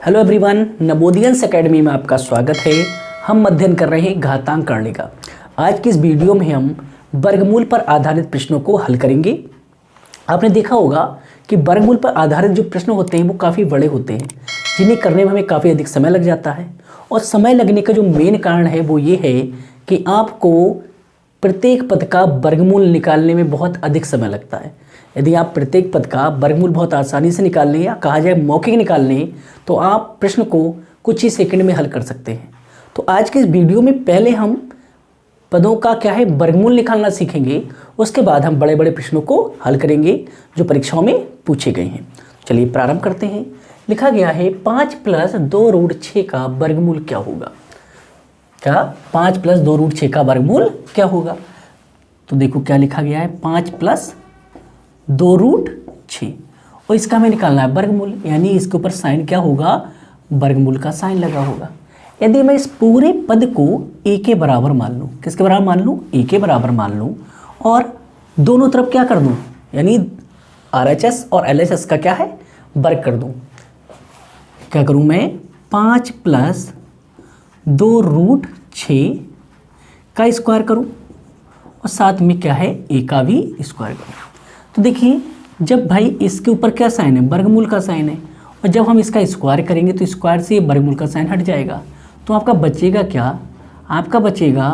Hello everyone, नवोदियंस academy में आपका स्वागत है। हम अध्ययन कर रहे हैं घातांक करने का। आज की इस वीडियो में हम वर्गमूल पर आधारित प्रश्नों को हल करेंगे। आपने देखा होगा कि वर्गमूल पर आधारित जो प्रश्न होते हैं वो काफ़ी बड़े होते हैं, जिन्हें करने में हमें काफ़ी अधिक समय लग जाता है। और समय लगने का जो मेन कारण है वो ये है कि आपको प्रत्येक पद का वर्गमूल निकालने में बहुत अधिक समय लगता है। यदि आप प्रत्येक पद का वर्गमूल बहुत आसानी से निकाल लें या कहा जाए मौखिक निकाल लें तो आप प्रश्न को कुछ ही सेकंड में हल कर सकते हैं। तो आज के इस वीडियो में पहले हम पदों का क्या है वर्गमूल निकालना सीखेंगे, उसके बाद हम बड़े बड़े प्रश्नों को हल करेंगे जो परीक्षाओं में पूछे गए हैं। चलिए प्रारंभ करते हैं। लिखा गया है 5 + 2√6 का वर्गमूल क्या होगा। क्या 5 + 2√6 का वर्गमूल क्या होगा। तो देखो क्या लिखा गया है 5 + 2√6 और इसका हमें निकालना है वर्गमूल, यानी इसके ऊपर साइन क्या होगा, वर्गमूल का साइन लगा होगा। यदि मैं इस पूरे पद को a के बराबर मान लूँ, किसके बराबर मान लूँ, a के बराबर मान लूँ, और दोनों तरफ क्या कर दूँ, यानी RHS और LHS का क्या है वर्ग कर दूँ। क्या करूँ मैं 5 + 2√6 का स्क्वायर करूँ और साथ में क्या है a का भी स्क्वायर करूँ। तो देखिए जब भाई इसके ऊपर क्या साइन है, वर्गमूल का साइन है, और जब हम इसका स्क्वायर करेंगे तो स्क्वायर से वर्गमूल का साइन हट जाएगा। तो आपका बचेगा क्या, आपका बचेगा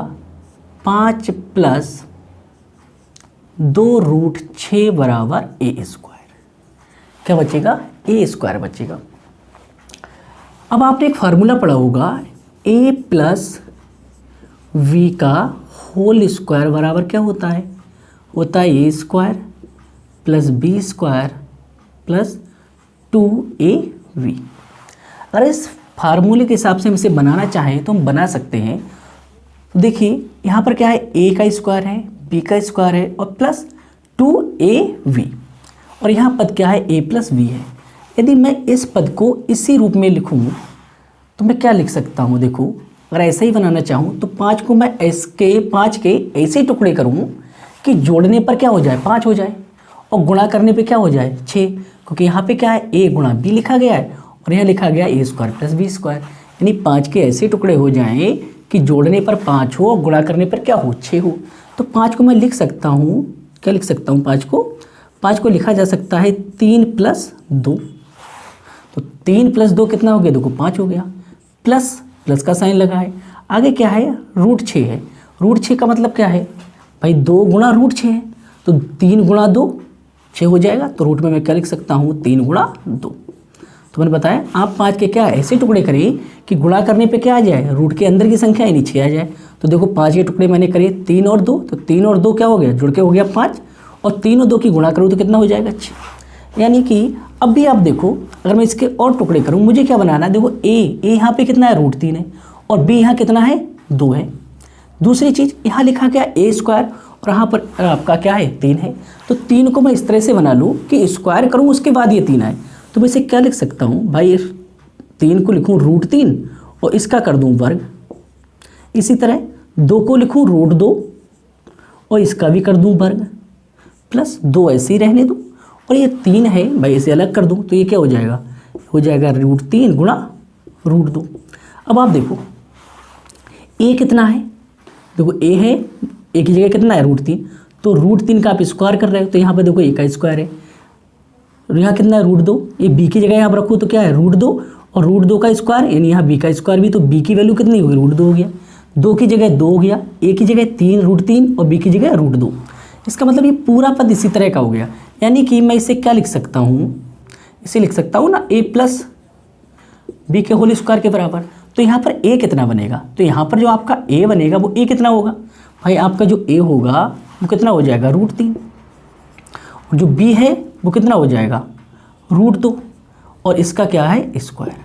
5 + 2√6 बराबर a²। क्या बचेगा, a² बचेगा। अब आपने एक फार्मूला पढ़ा होगा a + v का होल स्क्वायर बराबर क्या होता है, होता है a² + b² + 2ab। अगर इस फार्मूले के हिसाब से हम इसे बनाना चाहें तो हम बना सकते हैं। तो देखिए यहाँ पर क्या है, a का स्क्वायर है, b का स्क्वायर है और प्लस 2ab, और यहाँ पद क्या है a + v है। यदि मैं इस पद को इसी रूप में लिखूँ तो मैं क्या लिख सकता हूँ, देखो अगर ऐसे ही बनाना चाहूँ तो 5 को मैं पाँच के ऐसे टुकड़े करूँ कि जोड़ने पर क्या हो जाए 5 हो जाए और गुणा करने पे क्या हो जाए 6, क्योंकि यहाँ पे क्या है a × b लिखा गया है और यहाँ लिखा गया a² + b², यानी 5 के ऐसे टुकड़े हो जाएं कि जोड़ने पर 5 हो और गुणा करने पर क्या हो 6 हो। तो 5 को मैं लिख सकता हूँ, क्या लिख सकता हूँ, 5 को लिखा जा सकता है 3 + 2। तो 3 + 2 कितना हो गया, देखो 5 हो गया, प्लस का साइन लगा है। आगे क्या है, √6 है। √6 का मतलब क्या है भाई 2 × √6 है, तो 3 × 2 6 हो जाएगा। तो रूट में मैं क्या लिख सकता हूँ 3 × 2। तो मैंने बताया आप 5 के क्या ऐसे टुकड़े करें कि गुणा करने पे क्या आ जाए, रूट के अंदर की संख्या यानी 6 आ जाए। तो देखो 5 के टुकड़े मैंने करे 3 और 2, तो 3 और 2 क्या हो गया, जुड़ के हो गया 5, और 3 और 2 की गुणा करूँ तो कितना हो जाएगा 6। यानी कि अब भी आप देखो अगर मैं इसके और टुकड़े करूँ, मुझे क्या बनाना है, देखो a यहाँ पे कितना है √3 है और b यहाँ कितना है 2 है। दूसरी चीज़ यहाँ लिखा गया a² और यहाँ पर आपका क्या है 3 है। तो 3 को मैं इस तरह से बना लूँ कि स्क्वायर करूँ उसके बाद ये 3 आए। तो मैं इसे क्या लिख सकता हूँ भाई, 3 को लिखूँ √3 और इसका कर दूँ वर्ग। इसी तरह 2 को लिखूँ √2 और इसका भी कर दूँ वर्ग, प्लस 2 ऐसे ही रहने दूँ, और ये 3 है भाई इसे अलग कर दूँ तो ये क्या हो जाएगा, √3 × √2। अब आप देखो a कितना है, देखो a है, a की जगह कितना है √3, तो √3 का आप स्क्वायर कर रहे हो तो यहाँ पे देखो a का स्क्वायर है, और यहाँ कितना है √2, ये b की जगह यहाँ पर रखो तो क्या है √2 और √2 का स्क्वायर यानी यहाँ b का स्क्वायर भी, तो b की वैल्यू कितनी होगी √2 हो गया, 2 की जगह 2 हो गया, a की जगह 3 √3 और b की जगह √2। इसका मतलब ये पूरा पद इसी तरह का हो गया। यानी कि मैं इसे क्या लिख सकता हूँ, इसे लिख सकता हूँ ना a + b के होल स्क्वायर के बराबर। तो यहाँ पर a कितना बनेगा, तो यहाँ पर जो आपका a बनेगा वो a कितना होगा भाई, आपका जो a होगा वो कितना हो जाएगा √3, और जो b है वो कितना हो जाएगा √2, और इसका क्या है स्क्वायर।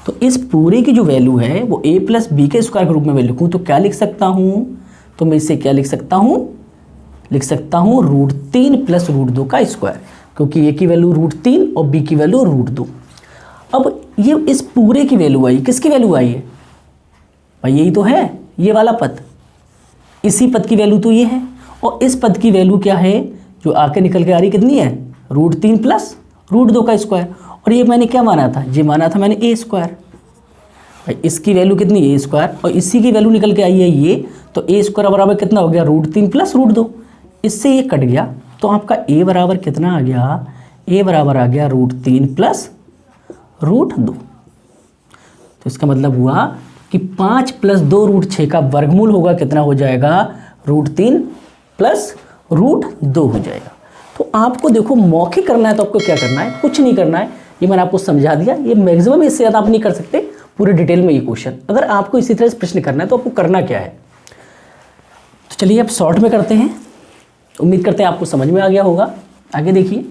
तो इस पूरे की जो वैल्यू है वो a + b के स्क्वायर के रूप में मैं लिखूँ तो क्या लिख सकता हूँ, तो मैं इसे क्या लिख सकता हूँ, लिख सकता हूँ √3 + √2 का स्क्वायर, क्योंकि a की वैल्यू √3 और b की वैल्यू √2। अब ये इस पूरे की वैल्यू आई, किसकी वैल्यू आई है भाई, यही तो है ये वाला पद, इसी पद की वैल्यू तो ये है, और इस पद की वैल्यू क्या है जो आके निकल के आ रही कितनी है √3 + √2 का स्क्वायर, और ये मैंने क्या माना था, ये माना था मैंने ए स्क्वायर। भाई इसकी वैल्यू कितनी, ए स्क्वायर, और इसी की वैल्यू निकल के आई है ये, तो ए स्क्वायर बराबर कितना हो गया, √3 प्लस √2। इससे ये कट गया, तो आपका ए बराबर कितना आ गया, ए बराबर आ गया √3 प्लस √2। तो इसका मतलब हुआ कि 5 प्लस 2√6 का वर्गमूल होगा, कितना हो जाएगा, √3 प्लस √2 हो जाएगा। तो आपको देखो मौखिक करना है तो आपको क्या करना है, कुछ नहीं करना है, ये मैंने आपको समझा दिया। ये मैक्सिमम इससे ज़्यादा आप नहीं कर सकते पूरे डिटेल में ये क्वेश्चन। अगर आपको इसी तरह से प्रश्न करना है तो आपको करना क्या है, तो चलिए अब शॉर्ट में करते हैं। उम्मीद करते हैं आपको समझ में आ गया होगा। आगे देखिए,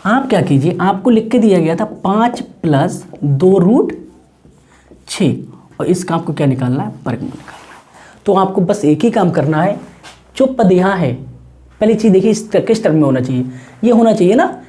आप क्या कीजिए, आपको लिख के दिया गया था 5 प्लस 2√6 और इसका आपको क्या निकालना है, वर्गमूल निकालना है। तो आपको बस एक ही काम करना है, जो पद यहाँ है, पहली चीज़ देखिए इस किस टर्म में होना चाहिए, ये होना चाहिए ना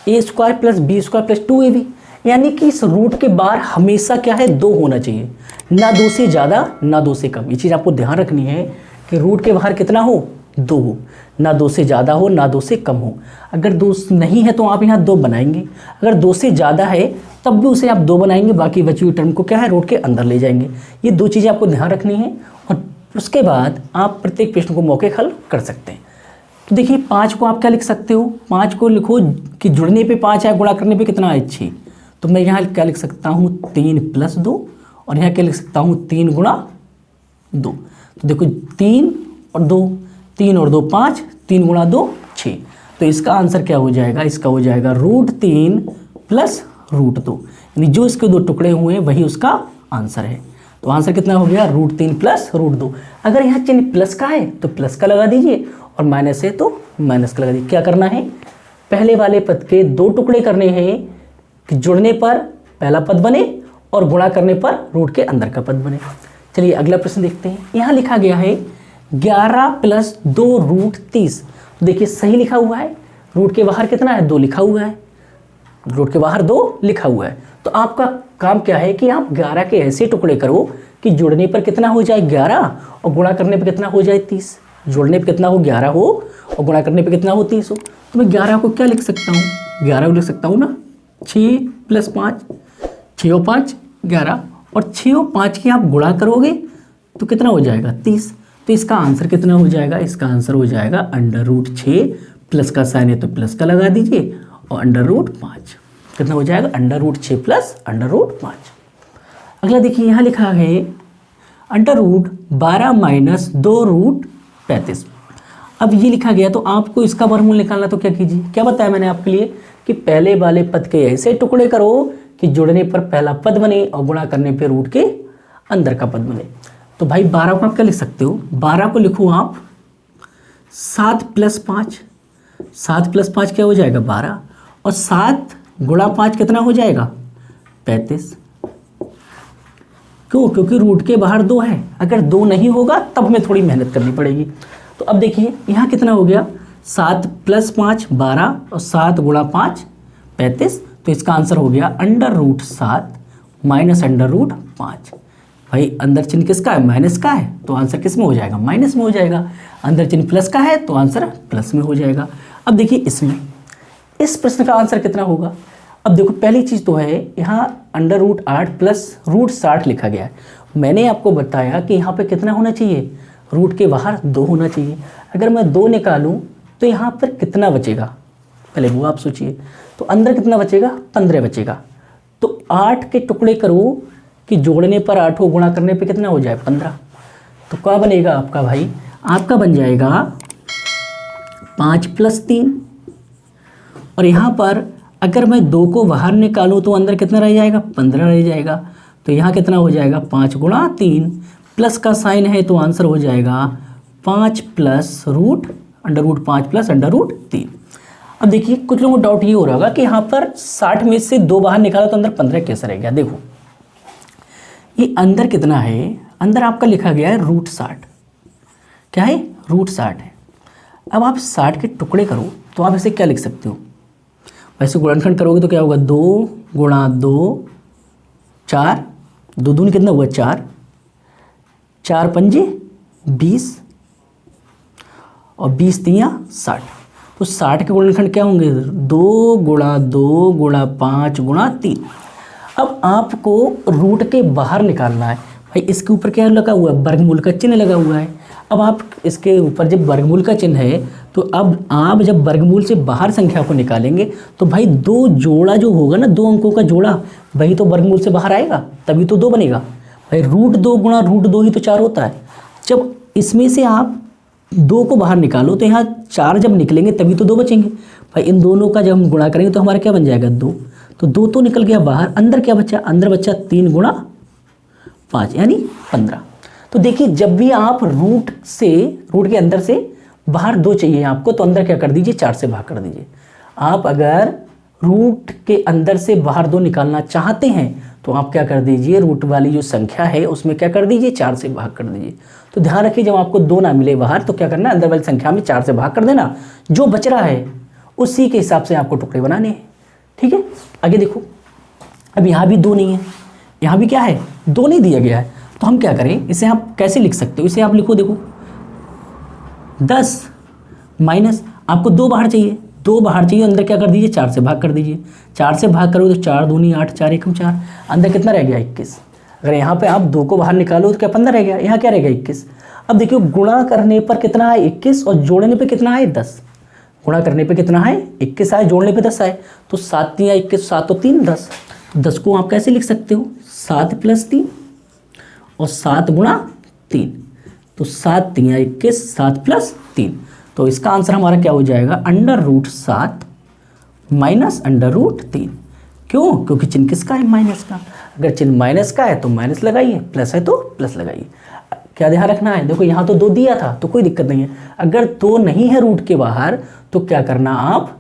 A square plus B square plus 2ab, यानी कि इस रूट के बाहर हमेशा क्या है, 2 होना चाहिए, ना 2 से ज़्यादा ना 2 से कम। ये चीज़ आपको ध्यान रखनी है कि रूट के बाहर कितना हो, 2 हो, ना 2 से ज़्यादा हो ना 2 से कम हो। अगर 2 नहीं है तो आप यहाँ 2 बनाएंगे, अगर 2 से ज़्यादा है तब भी उसे आप 2 बनाएंगे, बाकी बची हुई टर्म को क्या है, रूट के अंदर ले जाएंगे। ये 2 चीज़ें आपको ध्यान रखनी है और उसके बाद आप प्रत्येक प्रश्न को मौके हल कर सकते हैं। तो देखिए 5 को आप क्या लिख सकते हो, 5 को लिखो कि जुड़ने पे 5 है, गुणा करने पे कितना है, 6। तो मैं यहाँ क्या लिख सकता हूँ, 3 प्लस 2, और यहाँ क्या लिख सकता हूँ, 3 गुणा 2। तो देखो 3 और 2, 3 और 2 5, 3 गुणा 2 6। तो इसका आंसर क्या हो जाएगा, इसका हो जाएगा √3 प्लस √2, यानी जो इसके 2 टुकड़े हुए हैं वही उसका आंसर है। तो आंसर कितना हो गया, √3 प्लस √2। अगर यहाँ चिन्ह प्लस का है तो प्लस का लगा दीजिए, और माइनस है तो माइनस का लगा दीजिए। क्या करना है, पहले वाले पद के 2 टुकड़े करने हैं कि जुड़ने पर पहला पद बने और गुणा करने पर रूट के अंदर का पद बने। चलिए अगला प्रश्न देखते हैं। यहाँ लिखा गया है 11 प्लस 2√30। देखिए सही लिखा हुआ है, रूट के बाहर कितना है, 2 लिखा हुआ है, रूट के बाहर 2 लिखा हुआ है। तो आपका काम क्या है कि आप 11 के ऐसे टुकड़े करो कि जुड़ने पर कितना हो जाए 11 और गुणा करने पर कितना हो जाए 30। जोड़ने पर कितना हो 11 हो और गुणा करने पर कितना हो 30 हो। तो मैं 11 को क्या लिख सकता हूँ, 11 को लिख सकता हूँ ना 6 प्लस 5, 6 और 5 11, और 6 और 5 की आप गुणा करोगे तो कितना हो जाएगा 30। तो इसका आंसर कितना हो जाएगा, इसका आंसर हो जाएगा √6, प्लस का साइन है तो प्लस का लगा दीजिए, और √5 कितना हो जाएगा, √6 प्लस √5। अगला देखिए यहाँ लिखा है √12 माइनस 2√35। अब ये लिखा गया तो आपको इसका वर्गमूल निकालना, तो क्या कीजिए, क्या बताया मैंने आपके लिए कि पहले वाले पद के ऐसे टुकड़े करो कि जुड़ने पर पहला पद बने और गुणा करने पर रूट के अंदर का पद बने। तो भाई 12 को आप क्या लिख सकते हो, 12 को लिखो आप 7 प्लस 5, 7 प्लस 5 क्या हो जाएगा 12, और 7 गुणा 5 कितना हो जाएगा 35। क्यों, क्योंकि रूट के बाहर 2 है, अगर 2 नहीं होगा तब हमें थोड़ी मेहनत करनी पड़ेगी। तो अब देखिए यहाँ कितना हो गया, 7 प्लस 5 12 और 7 गुणा 5 35। तो इसका आंसर हो गया √7 माइनस √5। भाई अंदर चिन्ह किसका है, माइनस का है, तो आंसर किस में हो जाएगा, माइनस में हो जाएगा। अंदर चिन्ह प्लस का है तो आंसर प्लस में हो जाएगा। अब देखिए इसमें इस प्रश्न का आंसर कितना होगा। अब देखो पहली चीज़ तो है यहाँ √8 प्लस √60 लिखा गया है। मैंने आपको बताया कि यहाँ पे कितना होना चाहिए, रूट के बाहर 2 होना चाहिए। अगर मैं 2 निकालूं तो यहाँ पर कितना बचेगा, पहले वो आप सोचिए। तो अंदर कितना बचेगा, 15 बचेगा। तो 8 के टुकड़े करो कि जोड़ने पर 8 हो, गुणा करने पे कितना हो जाए 15। तो क्या बनेगा आपका भाई, आपका बन जाएगा 5 प्लस 3, और यहाँ पर अगर मैं 2 को बाहर निकालूँ तो अंदर कितना रह जाएगा 15 रह जाएगा। तो यहाँ कितना हो जाएगा 5 गुणा 3, प्लस का साइन है तो आंसर हो जाएगा 5 प्लस √5 प्लस √3। अब देखिए कुछ लोगों को डाउट ये हो रहा होगा कि यहाँ पर 60 में से 2 बाहर निकाला तो अंदर 15 कैसे रह गया। देखो ये अंदर कितना है, अंदर आपका लिखा गया है √60, क्या है √60 है। अब आप 60 के टुकड़े करो तो आप इसे क्या लिख सकते हो, वैसे गुणनखंड करोगे तो क्या होगा 2 गुणा 2 4, 2 दूनी कितना हुआ 4, 4 पंजे 20 और 20 तियाँ 60। तो 60 के गुणनखंड क्या होंगे? 2 गुणा 2 गुणा 5 गुणा 3। अब आपको रूट के बाहर निकालना है। भाई इसके ऊपर क्या लगा हुआ है? वर्गमूल का चिन्ह लगा हुआ है। अब आप इसके ऊपर जब वर्गमूल का चिन्ह है तो अब आप जब वर्गमूल से बाहर संख्या को निकालेंगे तो भाई 2 जोड़ा जो होगा ना, 2 अंकों का जोड़ा, वही तो वर्गमूल से बाहर आएगा, तभी तो 2 बनेगा। भाई √2 गुणा √2 ही तो 4 होता है। जब इसमें से आप 2 को बाहर निकालो तो यहाँ 4 जब निकलेंगे तभी तो 2 बचेंगे। भाई इन दोनों का जब हम गुणा करेंगे तो हमारा क्या बन जाएगा? 2। तो 2 तो निकल गया बाहर, अंदर क्या बचा? अंदर बचा 3 गुणा 5 यानी 15। तो देखिए जब भी आप रूट के अंदर से बाहर 2 चाहिए आपको, तो अंदर क्या कर दीजिए? 4 से भाग कर दीजिए। आप अगर रूट के अंदर से बाहर 2 निकालना चाहते हैं तो आप क्या कर दीजिए? रूट वाली जो संख्या है उसमें क्या कर दीजिए? 4 से भाग कर दीजिए। तो ध्यान रखिए जब आपको 2 ना मिले बाहर तो क्या करना है? अंदर वाली संख्या में 4 से भाग कर देना। जो बच रहा है उसी के हिसाब से आपको टुकड़े बनाने हैं। ठीक है, आगे देखो। अब यहाँ भी 2 नहीं है, यहाँ भी क्या है? 2 नहीं दिया गया है। तो हम क्या करें? इसे आप कैसे लिख सकते हो? इसे आप लिखो, देखो 10 माइनस, आपको 2 बाहर चाहिए, 2 बाहर चाहिए, अंदर क्या कर दीजिए? 4 से भाग कर दीजिए। 4 से भाग करोगे तो 4 दूनी 8, 4 एकम 4, अंदर कितना रह गया? 21। अगर यहाँ पे आप 2 को बाहर निकालो तो क्या 15 रह गया, यहाँ क्या रह गया? 21। अब देखिए गुणा करने पर कितना है? 21, और जोड़ने पे कितना है? 10। गुणा करने पे कितना है? 21 आए, जोड़ने पे 10 आए, तो 7 3 21, 7 और 3 10। 10 को आप कैसे लिख सकते हो? 7 + 3 और 7 गुणा 3, तो 7 3 21, 7 + 3। तो इसका आंसर हमारा क्या हो जाएगा? √7 माइनस √3। क्यों? क्योंकि चिन्ह किसका है? माइनस का। अगर चिन्ह माइनस का है तो माइनस लगाइए, प्लस है तो प्लस लगाइए। क्या ध्यान रखना है? देखो यहाँ तो 2 दिया था तो कोई दिक्कत नहीं है। अगर 2 नहीं है रूट के बाहर तो क्या करना? आप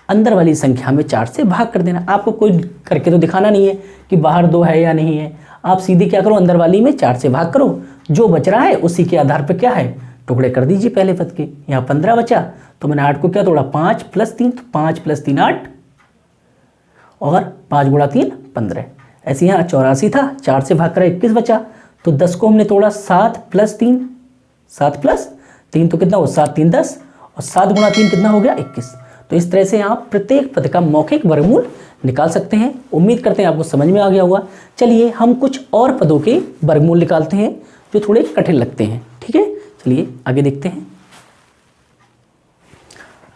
अंदर वाली संख्या में 4 से भाग कर देना। आपको कोई करके तो दिखाना नहीं है कि बाहर 2 है या नहीं है। आप सीधे क्या करो? अंदर वाली में 4 से भाग करो, जो बच रहा है उसी के आधार पर क्या है? टुकड़े कर दीजिए पहले पद के। यहाँ 15 बचा तो मैंने 8 को क्या तोड़ा? 5 + 3, तो 5 + 3 8 और 5 गुणा 3 15। ऐसे यहाँ 84 था, 4 से भाग करा 21 बचा, तो 10 को हमने तोड़ा 7 + 3, 7 + 3 तो कितना हो? 7 3 10, और 7 गुणा 3 कितना हो गया? 21। तो इस तरह से आप प्रत्येक पद का मौखिक वर्गमूल निकाल सकते हैं। उम्मीद करते हैं आपको समझ में आ गया होगा। चलिए हम कुछ और पदों के वर्गमूल निकालते हैं जो थोड़े कठिन लगते हैं। ठीक है, चलिए आगे देखते हैं।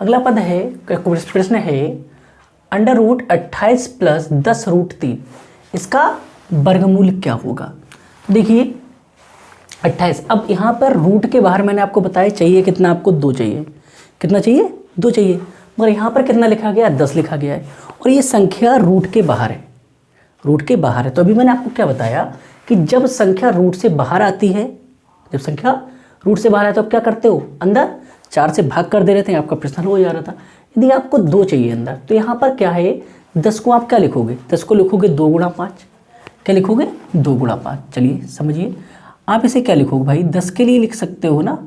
अगला पद है, प्रश्न है √28 + 10 √3, इसका वर्गमूल क्या होगा? देखिए 28, अब यहाँ पर रूट के बाहर मैंने आपको बताया चाहिए कितना? आपको 2 चाहिए। कितना चाहिए? 2 चाहिए, मगर यहाँ पर कितना लिखा गया? 10 लिखा गया है, और ये संख्या रूट के बाहर है। रूट के बाहर है तो अभी मैंने आपको क्या बताया कि जब संख्या रूट से बाहर आती है, जब संख्या रूट से बाहर आए तो आप क्या करते हो? अंदर 4 से भाग कर दे रहे थे, आपका प्रश्न हल हो जा रहा था। यदि आपको 2 चाहिए अंदर, तो यहाँ पर क्या है? 10 को आप क्या लिखोगे? 10 को लिखोगे 2 गुणा 5। क्या लिखोगे? 2 गुणा 5। चलिए समझिए, आप इसे क्या लिखोगे भाई? 10 के लिए लिख सकते हो ना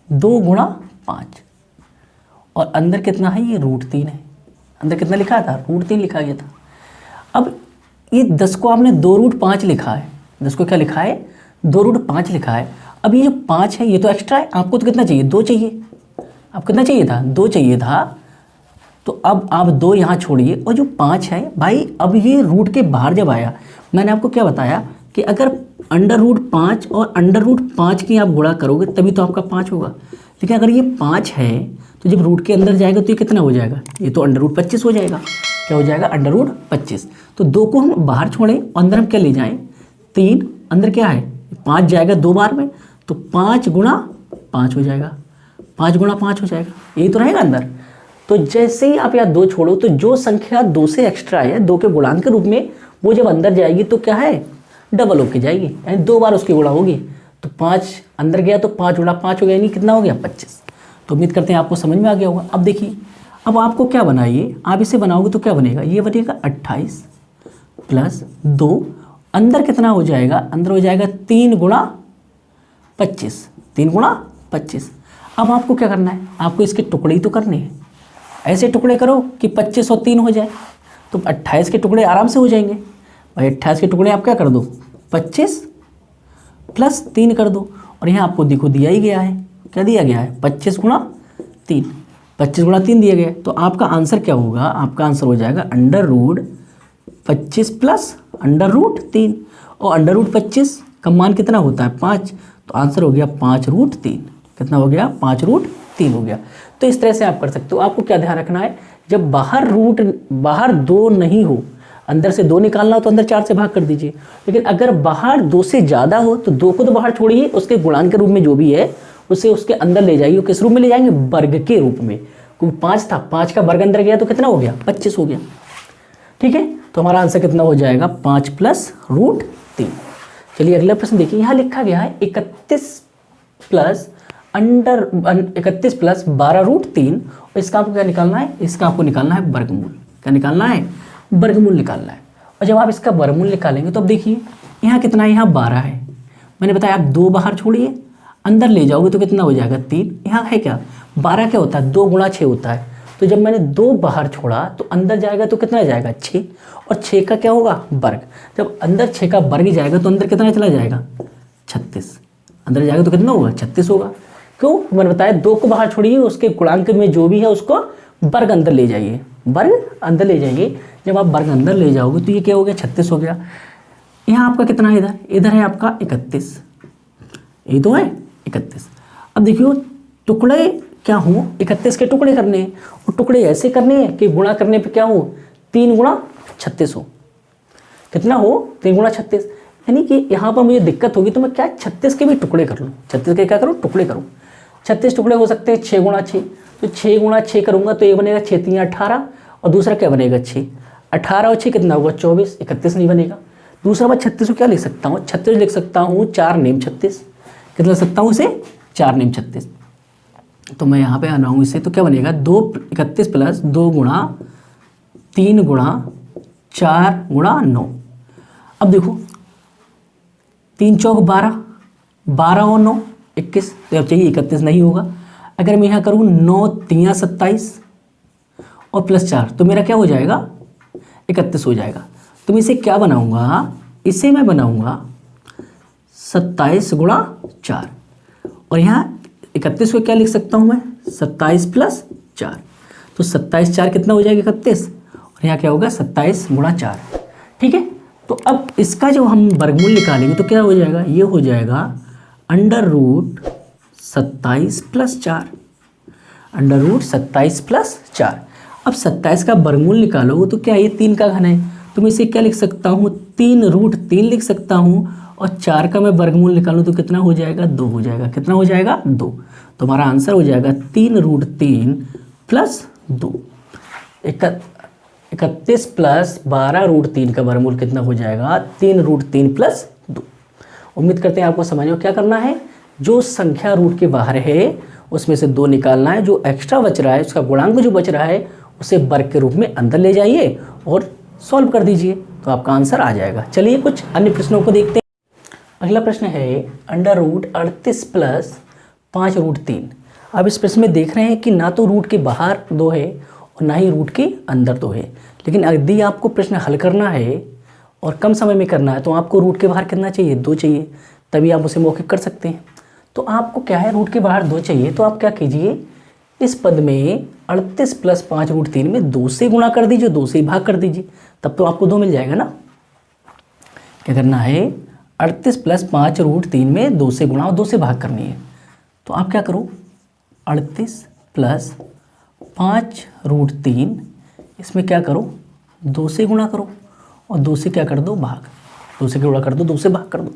2 गुणा 5, और अंदर कितना है? ये √3 है। अंदर कितना लिखा था? √3 लिखा गया था। अब ये 10 को आपने 2√5 लिखा है, 10 को क्या लिखा है? 2√5 लिखा है। अब ये जो 5 है ये तो एक्स्ट्रा है, आपको तो कितना चाहिए? 2 चाहिए। आपको कितना चाहिए था? 2 चाहिए था। तो अब आप 2 यहाँ छोड़िए, और जो 5 है भाई, अब ये रूट के बाहर जब आया, मैंने आपको क्या बताया कि अगर √5 और √5 की आप गुणा करोगे तभी तो आपका 5 होगा। लेकिन अगर ये 5 है तो जब रूट के अंदर जाएगा तो ये कितना हो जाएगा? ये तो √25 हो जाएगा। क्या हो जाएगा? √25। तो 2 को हम बाहर छोड़ें, अंदर हम क्या ले जाएं? 3, अंदर क्या है? 5 जाएगा 2 बार में, तो 5 गुणा 5 हो जाएगा। 5 गुणा 5 हो जाएगा, यही तो रहेगा अंदर। तो जैसे ही आप यहाँ 2 छोड़ो तो जो संख्या 2 से एक्स्ट्रा है, 2 के गुणांक के रूप में, वो जब अंदर जाएगी तो क्या है? डबल होके जाएगी, यानी 2 बार उसकी गुणा होगी। तो 5 अंदर गया तो 5 गुणा 5 हो गया, यानी कितना हो गया? 25। तो उम्मीद करते हैं आपको समझ में आ गया होगा। अब देखिए, अब आपको क्या बनाइए, आप इसे बनाओगे तो क्या बनेगा? ये बनेगा 28 + 2, अंदर कितना हो जाएगा? अंदर हो जाएगा 3 गुणा 25, 3 गुणा 25। अब आपको क्या करना है? आपको इसके टुकड़े ही तो करने हैं। ऐसे टुकड़े करो कि 25 और 3 हो जाए, तो 28 के टुकड़े आराम से हो जाएंगे। भाई 28 के टुकड़े आप क्या कर दो? 25 प्लस 3 कर दो, और यहाँ आपको देखो दिया ही गया है, क्या दिया गया है 25 गुणा 3, 25 गुणा 3 दिया गया है। तो आपका आंसर क्या होगा, आपका आंसर हो जाएगा under root 25 plus under root 3, और अंडर रूट 25 का मान कितना होता है 5, तो आंसर हो गया 5 रूट 3। कितना हो गया 5 रूट 3 हो गया। तो इस तरह से आप कर सकते हो। आपको क्या ध्यान रखना है, जब बाहर 2 नहीं हो, अंदर से 2 निकालना हो तो अंदर 4 से भाग कर दीजिए, लेकिन अगर बाहर 2 से ज़्यादा हो तो 2 को तो बाहर छोड़िए, उसके गुणांक के रूप में जो भी है उसे उसके अंदर ले जाइए। किस रूप में ले जाएंगे, वर्ग के रूप में। क्योंकि 5 था, 5 का वर्ग अंदर गया तो कितना हो गया 25 हो गया। ठीक है, तो हमारा आंसर कितना हो जाएगा 5 प्लस रूट 3। चलिए अगला प्रश्न देखिए, यहाँ लिखा गया है 31 प्लस 12 रूट 3, और इसका आपको क्या निकालना है, इसका आपको निकालना है वर्गमूल। क्या निकालना है, वर्गमूल निकालना है। और जब आप इसका वर्गमूल निकालेंगे तो अब देखिए यहाँ कितना है, यहाँ 12 है। मैंने बताया आप 2 बाहर छोड़िए, अंदर ले जाओगे तो कितना हो जाएगा 3। यहाँ है क्या 12 क्या होता है 2 गुणा 6 होता है। तो जब मैंने 2 बाहर छोड़ा तो अंदर जाएगा तो कितना जाएगा 6, और 6 का क्या होगा वर्ग। जब अंदर 6 का वर्ग जाएगा तो अंदर कितना चला जाएगा 36, अंदर जाएगा तो कितना होगा 36 होगा। क्यों, मैंने बताया 2 को बाहर छोड़िए, उसके गुणांक में जो भी है उसको वर्ग अंदर ले जाइए, वर्ग अंदर ले जाइए। जब आप वर्ग अंदर ले जाओगे तो ये क्या हो गया 36 हो गया। यहाँ आपका कितना है, इधर है आपका 31, ये तो है 31। अब देखियो टुकड़े क्या हो, 31 के टुकड़े करने हैं, और टुकड़े ऐसे करने हैं कि गुणा करने पे क्या हो 3 गुणा 36 हो। कितना हो 3 गुणा 36, यानी कि यहाँ पर मुझे दिक्कत होगी तो मैं क्या 36 के भी टुकड़े कर लूँ, 36 के क्या करूँ टुकड़े करूँ। 36 टुकड़े हो सकते हैं 6 गुणा 6, तो 6 गुणा 6 करूँगा तो ये बनेगा 6 3 18, और दूसरा क्या बनेगा 6, 18 और 6 कितना होगा 24, 31 नहीं बनेगा। दूसरा मैं 36 को क्या लिख सकता हूँ, 36 लिख सकता हूँ 4 नेम 36, कितना लिख सकता हूँ इसे 4 नेम 36। तो मैं यहाँ पे आना हूँ इसे, तो क्या बनेगा 31 प्लस 2 गुणा 3 गुणा 4 गुणा 9। अब देखो 3 चौक 12, 12 और 9 21, तो अब चाहिए 31 नहीं होगा। अगर मैं यहाँ करूँ 9 3 27 और प्लस 4 तो मेरा क्या हो जाएगा 31 हो जाएगा। तो मैं इसे क्या बनाऊँगा, इसे मैं बनाऊँगा 27 गुणा 4, और यहाँ 31 को क्या लिख सकता हूँ मैं 27 प्लस 4, तो 27 4 कितना हो जाएगा 31, और यहाँ क्या होगा 27 गुणा 4। ठीक है, तो अब इसका जो हम वर्गमूल निकालेंगे तो क्या हो जाएगा, ये हो जाएगा under root 27 plus 4, under root 27 plus 4। अब 27 का वर्गमूल निकालोगे तो क्या ये 3 का घन है, तो मैं इसे क्या लिख सकता हूँ 3 रूट 3 लिख सकता हूँ, और 4 का मैं वर्गमूल निकालूँ तो कितना हो जाएगा 2 हो जाएगा। कितना हो जाएगा 2, तो हमारा आंसर हो जाएगा 3 रूट 3 प्लस 2। 31 प्लस 12 रूट 3 का वर्गमूल कितना हो जाएगा 3 रूट 3 प्लस 2। उम्मीद करते हैं आपको समझ में क्या करना है, जो संख्या रूट के बाहर है उसमें से 2 निकालना है, जो एक्स्ट्रा बच रहा है उसका गुणांक जो बच रहा है उसे वर्ग के रूप में अंदर ले जाइए और सॉल्व कर दीजिए, तो आपका आंसर आ जाएगा। चलिए कुछ अन्य प्रश्नों को देखते हैं। अगला प्रश्न है अंडर रूट 38 प्लस 5 रूट 3। अब इस प्रश्न में देख रहे हैं कि ना तो रूट के बाहर 2 है और ना ही रूट के अंदर 2 है, लेकिन यदि आपको प्रश्न हल करना है और कम समय में करना है तो आपको रूट के बाहर कितना चाहिए 2 चाहिए, तभी आप उसे मौखिक कर सकते हैं। तो आपको क्या है रूट के बाहर 2 चाहिए, तो आप क्या कीजिए इस पद में 38 प्लस 5 रूट 3 में 2 से गुणा कर दीजिए, 2 से ही भाग कर दीजिए, तब तो आपको 2 मिल जाएगा ना। क्या करना है 38 प्लस 5 रूट 3 में 2 से गुणा और 2 से भाग करनी है। तो आप क्या करो 38 प्लस 5 रूट 3 इसमें क्या करो 2 से गुणा करो और 2 से क्या कर दो भाग, 2 से गुणा कर दो 2 से भाग कर दो।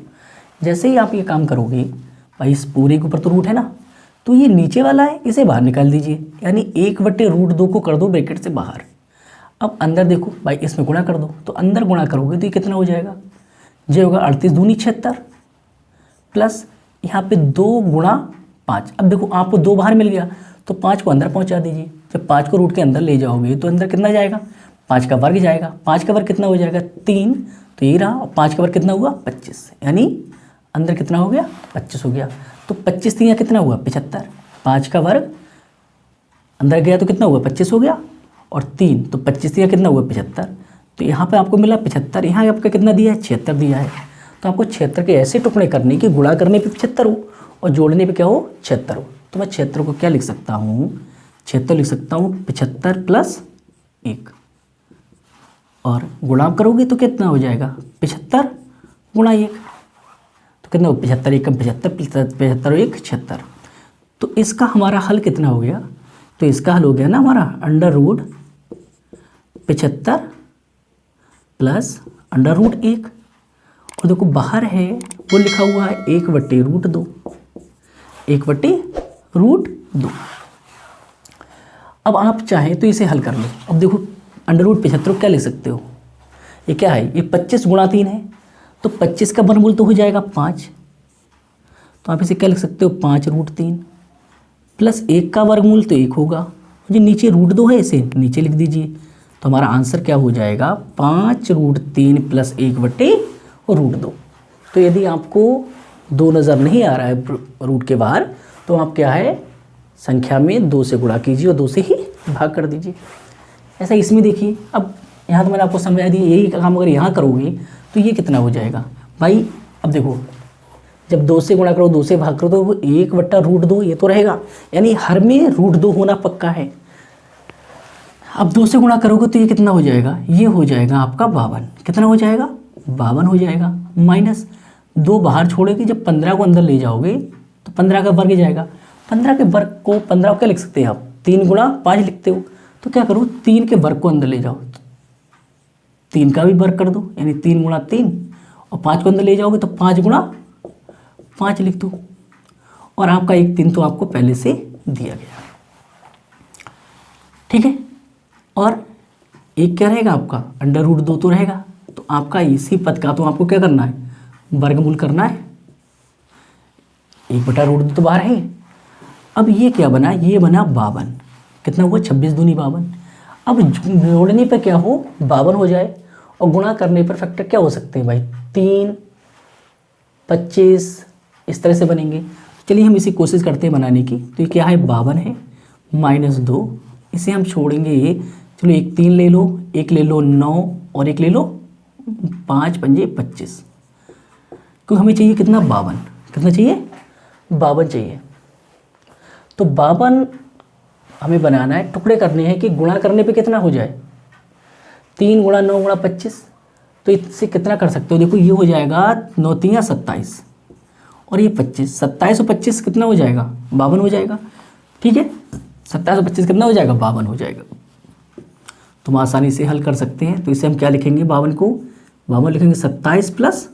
जैसे ही आप ये काम करोगे भाई इस पूरे के ऊपर तो रूट है ना, तो ये नीचे वाला है इसे बाहर निकाल दीजिए, यानी 1/√2 को कर दो ब्रैकेट से बाहर। अब अंदर देखो भाई इसमें गुणा कर दो, तो अंदर गुणा करोगे तो ये कितना हो जाएगा, ये होगा 38 दूनी 76 प्लस यहाँ पे 2 गुणा 5। अब देखो आपको 2 बाहर मिल गया तो 5 को अंदर पहुँचा दीजिए। जब 5 को रूट के अंदर ले जाओगे तो अंदर कितना जाएगा 5 का वर्ग जाएगा, 5 का वर्ग कितना हो जाएगा 3, तो ये रहा, और 5 का वर्ग कितना हुआ 25, यानी अंदर कितना हो गया 25 हो गया। तो 25 3 कितना हुआ 75, 5 का वर्ग अंदर गया तो कितना हुआ 25 हो गया, और 3 तो 25 3 कितना हुआ 75, तो यहाँ पे आपको मिला 75, यहाँ आपका कितना दिया है 76 दिया है। तो आपको 76 के ऐसे टुकड़े करने कि गुणा करने पे 75 हो और जोड़ने पे क्या हो 76 हो। तो मैं 76 को क्या लिख सकता हूँ, 76 लिख सकता हूँ 75 प्लस 1 और गुणा करोगे तो कितना हो जाएगा 75 गुणा 1 तो कितना हो 75 1 75 75 1 76। तो इसका हमारा हल कितना हो गया, तो इसका हल हो गया ना हमारा √ 75 प्लस √ 1 और देखो बाहर है वो लिखा हुआ है 1/√2 1/√2। अब आप चाहें तो इसे हल कर लो। अब देखो √75 क्या लिख सकते हो, ये क्या है, ये 25 गुणा 3 है तो 25 का वर्गमूल तो हो जाएगा 5, तो आप इसे क्या लिख सकते हो 5√3 प्लस 1 का वर्गमूल तो 1 होगा, जो नीचे √2 है इसे नीचे लिख दीजिए। तो हमारा आंसर क्या हो जाएगा 5√3 प्लस 1/√2। तो यदि आपको 2 नज़र नहीं आ रहा है रूट के बाहर तो आप क्या है संख्या में 2 से गुणा कीजिए और 2 से ही भाग कर दीजिए। ऐसा इसमें देखिए, अब यहाँ तो मैंने आपको समझा दिया, यही काम अगर यहाँ करोगे तो ये कितना हो जाएगा भाई। अब देखो जब 2 से गुणा करो 2 से भाग करो तो वो 1/√2 ये तो रहेगा, यानी हर में √2 होना पक्का है। अब 2 से गुणा करोगे तो ये कितना हो जाएगा, ये हो जाएगा आपका 52। कितना हो जाएगा 52 हो जाएगा, माइनस 2 बाहर छोड़ोगे, जब 15 को अंदर ले जाओगे तो 15 का वर्ग जाएगा। 15 के वर्ग को 15 क्या लिख सकते हैं आप 3 गुणा 5 लिखते हो, तो क्या करो 3 के वर्ग को अंदर ले जाओ, 3 का भी वर्ग कर दो यानी 3 गुणा 3 और 5 को अंदर ले जाओगे तो 5 गुणा 5 लिख दो और आपका 1 3 तो आपको पहले से दिया गया, ठीक है। और एक क्या रहेगा आपका √2 तो रहेगा, तो आपका इसी पद का तो आपको क्या करना है वर्गमूल करना है, 1/√2 तो बाहर है। अब ये क्या बना, ये बना 52, कितना हुआ 26 दूनी 52। अब जोड़ने पे क्या हो 52 हो जाए और गुणा करने पर फैक्टर क्या हो सकते हैं भाई 3 25 इस तरह से बनेंगे। चलिए हम इसी कोशिश करते हैं बनाने की। तो ये क्या है 52 है -2, इसे हम छोड़ेंगे, चलो 1 3 ले लो, 1 ले लो 9 और 1 ले लो 5 पंजे 25, क्योंकि हमें चाहिए कितना 52, कितना चाहिए 52 चाहिए। तो 52 हमें बनाना है, टुकड़े करने हैं कि गुणा करने पे कितना हो जाए 3 गुणा 9 गुणा 25, तो इससे कितना कर सकते हो, देखो ये हो जाएगा 9 3 27 और ये 25, 27 और 25 कितना हो जाएगा 52 हो जाएगा, ठीक है। 27 और 25 कितना हो जाएगा 52 हो जाएगा। तुम आसानी से हल कर सकते हैं। तो इसे हम क्या लिखेंगे 52 को 52 लिखेंगे 27 प्लस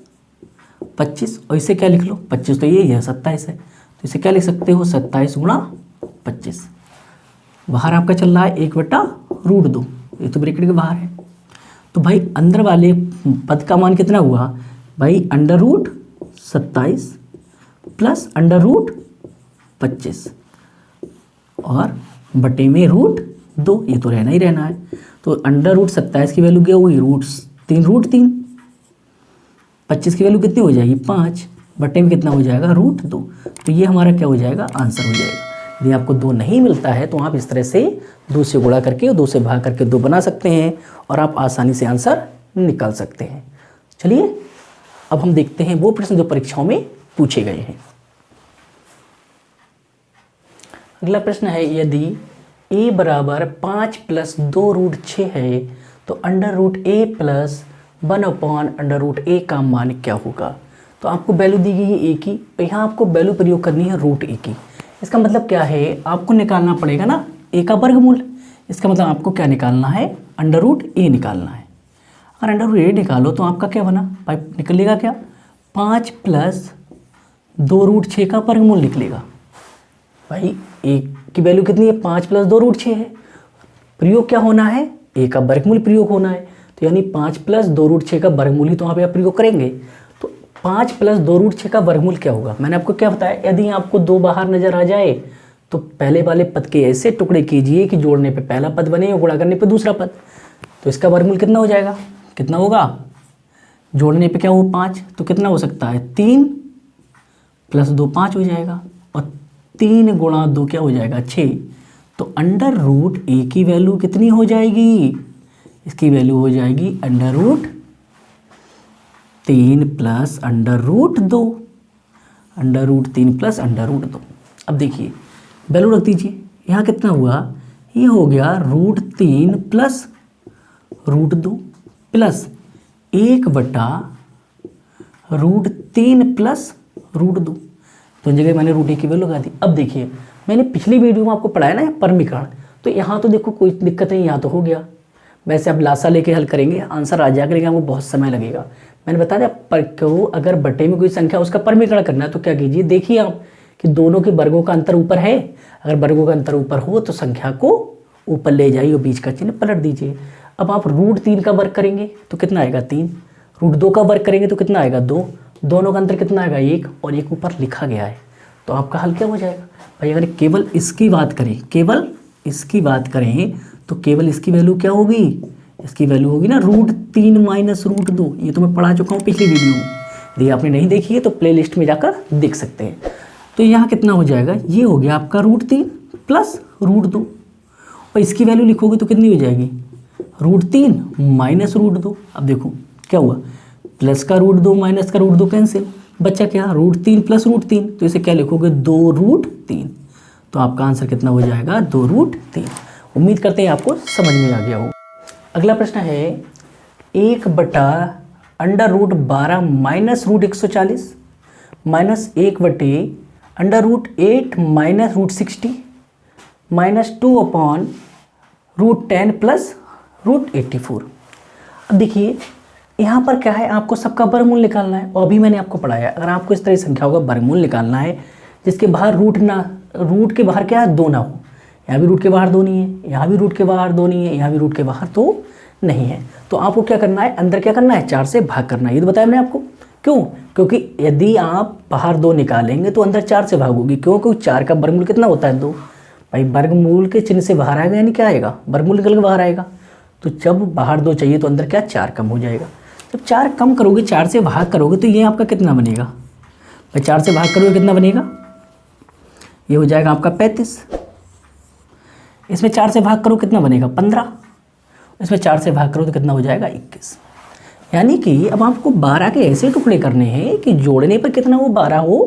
25 और इसे क्या लिख लो 25 तो ये है 27 है, तो इसे क्या लिख सकते हो 27 गुणा 25। बाहर आपका चल रहा है 1/√2, ये तो ब्रैकेट के बाहर है। तो भाई अंदर वाले पद का मान कितना हुआ भाई √27 प्लस √25 और बटे में √2, ये तो रहना ही रहना है। तो √27 की वैल्यू क्या हुई √3, 25 की वैल्यू कितनी हो जाएगी 5, बटे में कितना हो जाएगा √2। तो ये हमारा क्या हो जाएगा आंसर हो जाएगा। यदि आपको 2 नहीं मिलता है तो आप इस तरह से 2 से गुणा करके और 2 से भाग करके 2 बना सकते हैं और आप आसानी से आंसर निकाल सकते हैं। चलिए अब हम देखते हैं वो प्रश्न जो परीक्षाओं में पूछे गए हैं। अगला प्रश्न है यदि a बराबर 5 प्लस 2√6 है तो √a प्लस 1/√a का मान क्या होगा। तो आपको वैल्यू दी गई है a की, तो यहाँ आपको वैल्यू प्रयोग करनी है √a की। इसका मतलब क्या है आपको निकालना पड़ेगा ना a का वर्गमूल, इसका मतलब आपको क्या निकालना है √a निकालना है। अगर √a निकालो तो आपका क्या बना भाई निकलेगा क्या 5 प्लस 2√6 का वर्गमूल निकलेगा। भाई a की वैल्यू कितनी है 5 प्लस 2√6 है, प्रयोग क्या होना है a का वर्गमूल प्रयोग होना है, तो यानी 5 प्लस 2√6 का वर्गमूल ही तो आप यहाँ प्रयोग करेंगे। तो 5 प्लस 2√6 का वर्गमूल क्या होगा, मैंने आपको क्या बताया यदि आपको 2 बाहर नजर आ जाए तो पहले वाले पद के ऐसे टुकड़े कीजिए कि जोड़ने पे पहला पद बने और गुणा करने पे दूसरा पद। तो इसका वर्गमूल कितना हो जाएगा, कितना होगा जोड़ने पे क्या हो 5, तो कितना हो सकता है 3 प्लस 2 5 हो जाएगा और 3 गुणा 2 क्या हो जाएगा 6। तो √a की वैल्यू कितनी हो जाएगी, इसकी वैल्यू हो जाएगी 3 plus under root 2, under root 3 plus under root 2। अब देखिए वैल्यू रख दीजिए, यहाँ कितना हुआ, ये हो गया रूट 3 प्लस रूट 2 प्लस 1 बटा रूट 3 प्लस रूट 2। तो जगह मैंने रूट 1 की वैल्यू लगा दी। अब देखिए मैंने पिछली वीडियो में आपको पढ़ाया ना परमीकरण, तो यहाँ तो देखो कोई दिक्कत नहीं, यहाँ तो हो गया। वैसे आप लासा लेके हल करेंगे, आंसर आ जाएगा, लेकिन आपको बहुत समय लगेगा। मैंने बता दिया पर को अगर बटे में कोई संख्या उसका परमीकरण करना है तो क्या कीजिए, देखिए आप कि दोनों के वर्गों का अंतर ऊपर है, अगर वर्गों का अंतर ऊपर हो तो संख्या को ऊपर ले जाइए और बीच का चिन्ह पलट दीजिए। अब आप रूट 3 का वर्ग करेंगे तो कितना आएगा 3, रूट 2 का वर्ग करेंगे तो कितना आएगा 2, दोनों का अंतर कितना आएगा 1, और 1 ऊपर लिखा गया है, तो आपका हल क्या हो जाएगा भाई। अगर केवल इसकी बात करें, केवल इसकी बात करें तो केवल इसकी वैल्यू क्या होगी, इसकी वैल्यू होगी ना रूट 3 माइनस रूट 2। ये तो मैं पढ़ा चुका हूँ पिछली वीडियो में, यदि आपने नहीं देखी है तो प्लेलिस्ट में जाकर देख सकते हैं। तो यहाँ कितना हो जाएगा, ये हो गया आपका रूट 3 प्लस रूट 2, और इसकी वैल्यू लिखोगे तो कितनी हो जाएगी रूट 3 माइनस रूट 2। अब देखो क्या हुआ, प्लस का रूट 2 माइनस का रूट 2 कैंसिल, बच्चा क्या रूट 3 प्लस रूट 3, तो इसे क्या लिखोगे 2 रूट 3। तो आपका आंसर कितना हो जाएगा 2 रूट 3। उम्मीद करते हैं आपको समझ में आ गया हो। अगला प्रश्न है 1 बटा under root 12 minus root 140 minus 1 बटे under root 8 minus root 60 minus 2 upon root 10 plus root 84। अब देखिए यहाँ पर क्या है, आपको सबका वर्गमूल निकालना है, और अभी मैंने आपको पढ़ाया अगर आपको इस तरह की संख्याओं का वर्गमूल निकालना है जिसके बाहर रूट के बाहर क्या है 2 ना हो, यहाँ भी रूट के बाहर 2 नहीं है, यहाँ भी रूट के बाहर 2 नहीं है, यहाँ भी रूट के बाहर 2 नहीं है, तो आपको क्या करना है, अंदर क्या करना है 4 से भाग करना है। ये तो बताया मैंने आपको, क्यों, क्योंकि यदि आप बाहर 2 निकालेंगे तो अंदर 4 से भागोगी, क्यों, क्योंकि 4 का वर्गमूल कितना होता है 2। भाई वर्गमूल के चिन्ह से बाहर आएगा यानी क्या आएगा, वर्गमूल निकल के बाहर आएगा, तो जब बाहर 2 चाहिए तो अंदर क्या 4 कम हो जाएगा। जब 4 कम करोगे, 4 से भाग करोगे तो ये आपका कितना बनेगा भाई, 4 से भाग करोगे कितना बनेगा, ये हो जाएगा आपका 35। इसमें 4 से भाग करो कितना बनेगा 15, इसमें 4 से भाग करो तो कितना हो जाएगा 21। यानी कि अब आपको 12 के ऐसे टुकड़े करने हैं कि जोड़ने पर कितना हो 12 हो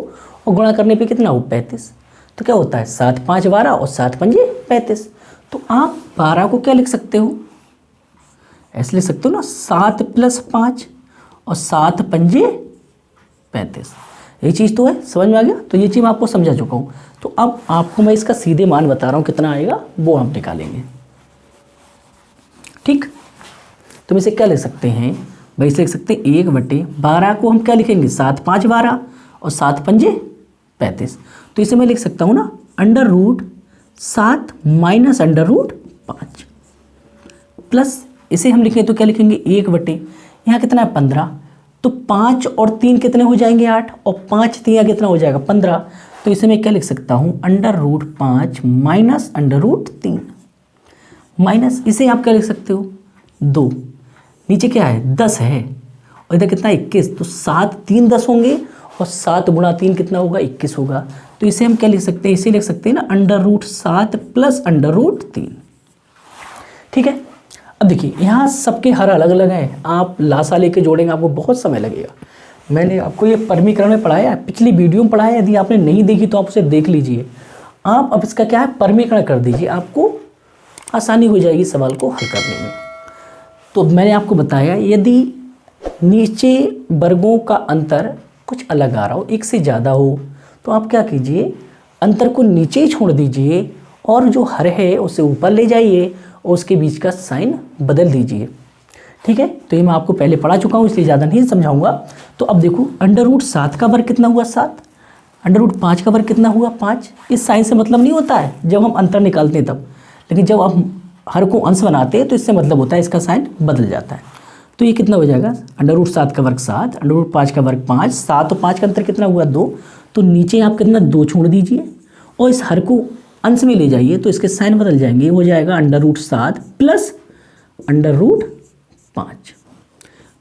और गुणा करने पे कितना हो 35। तो क्या होता है 7 5 12 और 7 5 35। तो आप 12 को क्या लिख सकते हो, ऐसे लिख सकते हो ना 7 प्लस 5 और 7 5 35। ये चीज़ तो है, समझ में आ गया। तो ये चीज़ मैं आपको समझा चुका हूँ। तो अब आपको मैं इसका सीधे मान बता रहा हूँ कितना आएगा, वो हम निकालेंगे, ठीक। तो इसे क्या लिख सकते हैं भाई, इसे लिख सकते हैं 1 बटे 12 को हम क्या लिखेंगे 7 5 12 और 7 5 35। तो इसे मैं लिख सकता हूँ ना under root 7 minus under root 5 plus इसे हम लिखें तो क्या लिखेंगे 1 बटे यहाँ कितना है 15, तो 5 और 3 कितने हो जाएंगे 8 और 5 3 कितना हो जाएगा 15। तो इसे मैं क्या लिख सकता हूँ under root 5 minus under root 3 minus इसे आप क्या लिख सकते हो 2, नीचे क्या है 10 है और इधर कितना 21, तो 7 3 10 होंगे और 7 गुणा 3 कितना होगा 21 होगा। तो इसे हम क्या लिख सकते हैं, इसे लिख सकते हैं ना under root 7 plus under root 3, ठीक है। अब देखिए यहाँ सबके हर अलग अलग हैं, आप लासा लेके जोड़ेंगे आपको बहुत समय लगेगा। मैंने आपको ये परमीकरण में पढ़ाया, पिछली वीडियो में पढ़ाया, यदि आपने नहीं देखी तो आप उसे देख लीजिए। आप अब इसका क्या है परमीकरण कर दीजिए, आपको आसानी हो जाएगी सवाल को हल करने में। तो मैंने आपको बताया यदि नीचे वर्गों का अंतर कुछ अलग आ रहा हो, 1 से ज़्यादा हो, तो आप क्या कीजिए अंतर को नीचे ही छोड़ दीजिए और जो हर है उसे ऊपर ले जाइए और उसके बीच का साइन बदल दीजिए, ठीक है। तो ये मैं आपको पहले पढ़ा चुका हूँ इसलिए ज़्यादा नहीं समझाऊंगा। तो अब देखो अंडर रूट 7 का वर्ग कितना हुआ 7, अंडर रूट 5 का वर्ग कितना हुआ 5। इस साइन से मतलब नहीं होता है जब हम अंतर निकालते हैं तब, लेकिन जब आप हर को अंश बनाते हैं तो इससे मतलब होता है इसका साइन बदल जाता है। तो ये कितना हो जाएगा अंडर रूट 7 का वर्ग 7, अंडर रूट 5 का वर्ग 5, 7 और 5 का अंतर कितना हुआ 2, तो नीचे आप कितना 2 छोड़ दीजिए और इस हर को अंश में ले जाइए तो इसके साइन बदल जाएंगे। हो जाएगा under root 7 plus under root 5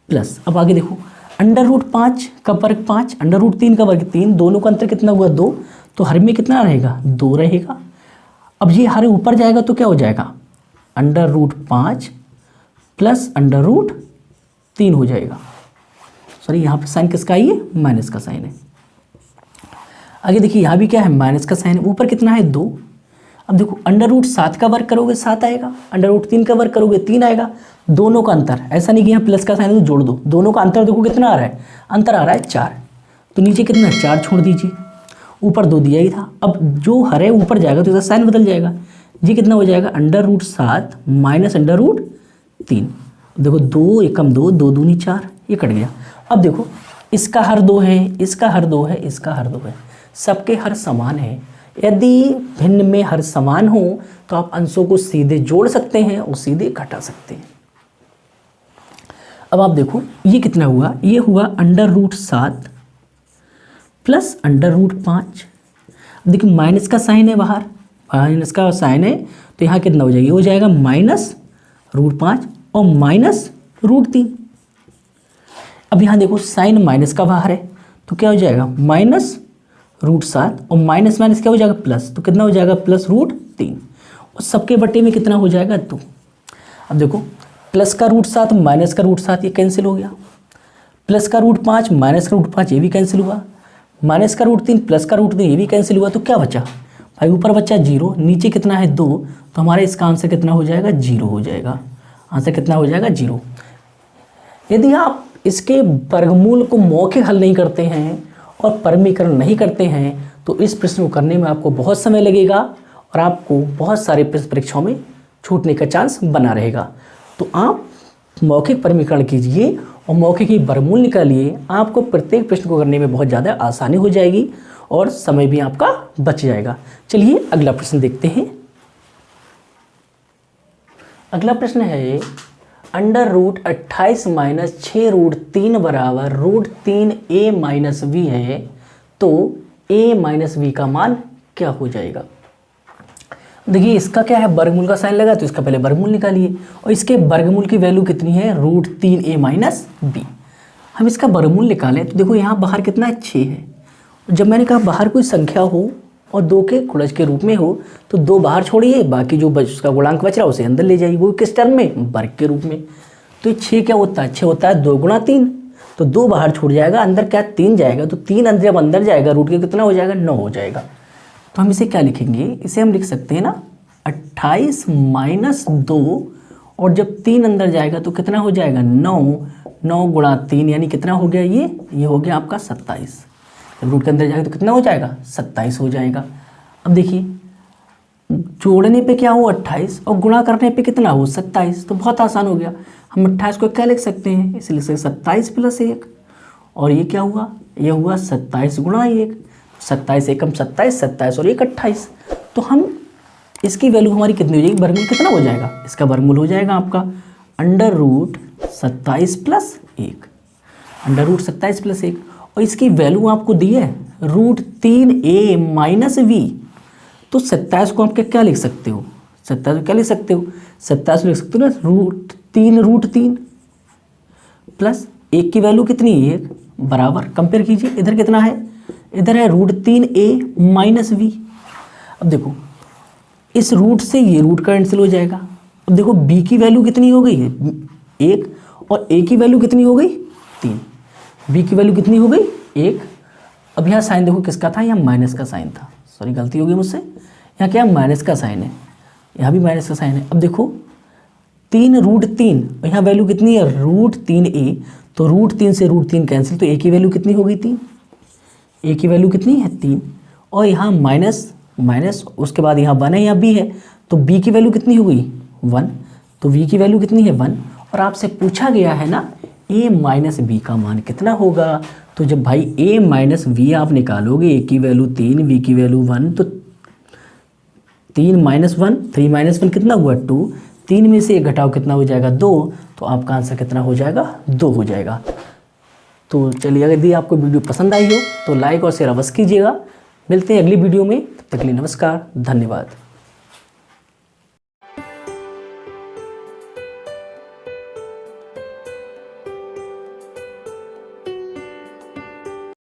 plus, अब आगे देखो अंडर रूट 5 का वर्ग 5, अंडर रूट 3 का वर्ग 3, दोनों का अंतर कितना हुआ 2, तो हर में कितना रहेगा 2 रहेगा। अब ये हर ऊपर जाएगा तो क्या हो जाएगा under root 5 plus under root 3 हो जाएगा, सॉरी यहाँ पे साइन किसका है, ये माइनस का साइन है। आगे देखिए यहाँ भी क्या है, माइनस का साइन है, ऊपर कितना है 2। अब देखो अंडर रूट 7 का वर्ग करोगे 7 आएगा, अंडर रूट 3 का वर्ग करोगे 3 आएगा। दोनों का अंतर, ऐसा नहीं कि यहाँ प्लस का साइन है तो जोड़ दो, दोनों का अंतर देखो कितना आ रहा है, अंतर आ रहा है 4। तो नीचे कितना है 4 छोड़ दीजिए, ऊपर 2 दिया ही था। अब जो हरे ऊपर जाएगा तो इसका साइन बदल जाएगा, जी कितना हो जाएगा under root 7 minus under root 3। देखो 2 एकम 2, 2 दूनी 4, ये कट गया। अब देखो इसका हर 2 है, इसका हर 2 है, इसका हर 2 है, सबके हर समान है। यदि भिन्न में हर समान हो तो आप अंशों को सीधे जोड़ सकते हैं और सीधे घटा सकते हैं। अब आप देखो ये कितना हुआ, ये हुआ under root 7 plus under root 5। देखिए माइनस का साइन है बाहर, माइनस का साइन है तो यहाँ कितना हो जाएगा, ये हो जाएगा माइनस रूट 5 और माइनस रूट 3। अब यहाँ देखो साइन माइनस का बाहर है तो क्या हो जाएगा माइनस रूट 7 और माइनस माइनस क्या हो जाएगा प्लस, तो कितना हो जाएगा प्लस रूट 3 और सबके बटे में कितना हो जाएगा 2। अब देखो प्लस का रूट 7 माइनस का रूट 7 ये कैंसिल हो गया, प्लस का रूट 5 माइनस का रूट 5 ये भी कैंसिल हुआ, माइनस का रूट 3 प्लस का रूट 3 ये भी कैंसिल हुआ। तो क्या बचा भाई, ऊपर बचा 0, नीचे कितना है 2, तो हमारा इसका आंसर कितना हो जाएगा 0 हो जाएगा। आंसर कितना हो जाएगा 0। यदि आप इसके वर्गमूल को मौखिक हल नहीं करते हैं और परमीकरण नहीं करते हैं तो इस प्रश्न को करने में आपको बहुत समय लगेगा और आपको बहुत सारे प्रश्न परीक्षाओं में छूटने का चांस बना रहेगा। तो आप मौखिक परमीकरण कीजिए और मौखिक ही वर्गमूल निकालिए, आपको प्रत्येक प्रश्न को करने में बहुत ज़्यादा आसानी हो जाएगी और समय भी आपका बच जाएगा। चलिए अगला प्रश्न देखते हैं। अगला प्रश्न है अंडर रूट 28 माइनस 6 रूट 3 बराबर रूट 3 a माइनस वी है, तो a माइनस वी का मान क्या हो जाएगा। देखिए इसका क्या है, वर्गमूल का साइन लगा तो इसका पहले वर्गमूल निकालिए और इसके वर्गमूल की वैल्यू कितनी है रूट 3 a माइनस बी। हम इसका वर्गमूल निकालें तो देखो यहाँ बाहर कितना है 6 है। जब मैंने कहा बाहर कोई संख्या हो और 2 के गुणज के रूप में हो तो 2 बाहर छोड़िए, बाकी जो उसका गुणांक बच रहा है उसे अंदर ले जाइए, वो किस टर्म में, वर्ग के रूप में। तो ये 6 क्या होता है, 6 होता है 2 गुणा 3, तो 2 बाहर छोड़ जाएगा, अंदर क्या 3 जाएगा, तो 3 अंदर जब अंदर जाएगा रूट के कितना हो जाएगा 9 हो जाएगा। तो हम इसे क्या लिखेंगे, इसे हम लिख सकते हैं ना 28 माइनस 2 और जब 3 अंदर जाएगा तो कितना हो जाएगा 9, 9 गुणा 3 यानी कितना हो गया, ये हो गया आपका 27। जब रूट के अंदर जाएगा तो कितना हो जाएगा 27 हो जाएगा। अब देखिए जोड़ने पे क्या हो 28 और गुणा करने पे कितना हो 27, तो बहुत आसान हो गया। हम 28 को क्या लिख सकते हैं, इसे लिख सकते 27 प्लस 1 और ये क्या हुआ, ये हुआ 27 गुणा 1, 27 एकम 27, 27 और 1 28। तो हम इसकी वैल्यू हमारी कितनी हो जाएगी, वर्गमूल कितना हो जाएगा, इसका वर्गमूल हो जाएगा आपका under root 27 plus 1, under root 27 plus 1 और इसकी वैल्यू आपको दी है रूट 3 a माइनस वी। तो 27 को आप क्या लिख सकते हो, 27 को क्या लिख सकते हो, 27 लिख सकते हो ना रूट 3 प्लस 1 की वैल्यू कितनी है 1 बराबर, कंपेयर कीजिए इधर कितना है, इधर है रूट 3 a माइनस वी। अब देखो इस रूट से ये रूट कैंसिल हो जाएगा। अब देखो b की वैल्यू कितनी हो गई है 1 और a की वैल्यू कितनी हो गई 3, b की वैल्यू कितनी हो गई 1। अब यहाँ साइन देखो किसका था, यहाँ माइनस का साइन था, सॉरी गलती हो गई मुझसे, यहाँ क्या माइनस का साइन है, यहाँ भी माइनस का साइन है। अब देखो 3 रूट 3 और यहाँ वैल्यू कितनी है रूट 3 a, तो रूट 3 से रूट 3 कैंसिल, तो a की वैल्यू कितनी हो गई 3, a की वैल्यू कितनी है 3 और यहाँ माइनस माइनस उसके बाद यहाँ 1 है, यहाँ b है, तो b की वैल्यू कितनी हो गई 1, तो v की वैल्यू कितनी है 1 और आपसे पूछा गया है ना a माइनस बी का मान कितना होगा। तो जब भाई a माइनस वी आप निकालोगे, a की वैल्यू 3 v की वैल्यू 1, तो 3 माइनस 1 3 माइनस 1 कितना हुआ 2, 3 में से 1 घटाओ कितना हो जाएगा 2, तो आपका आंसर कितना हो जाएगा 2 हो जाएगा। तो चलिए यदि आपको वीडियो पसंद आई हो तो लाइक और शेयर अवश्य कीजिएगा। मिलते हैं अगली वीडियो में, तब तक के लिए नमस्कार, धन्यवाद।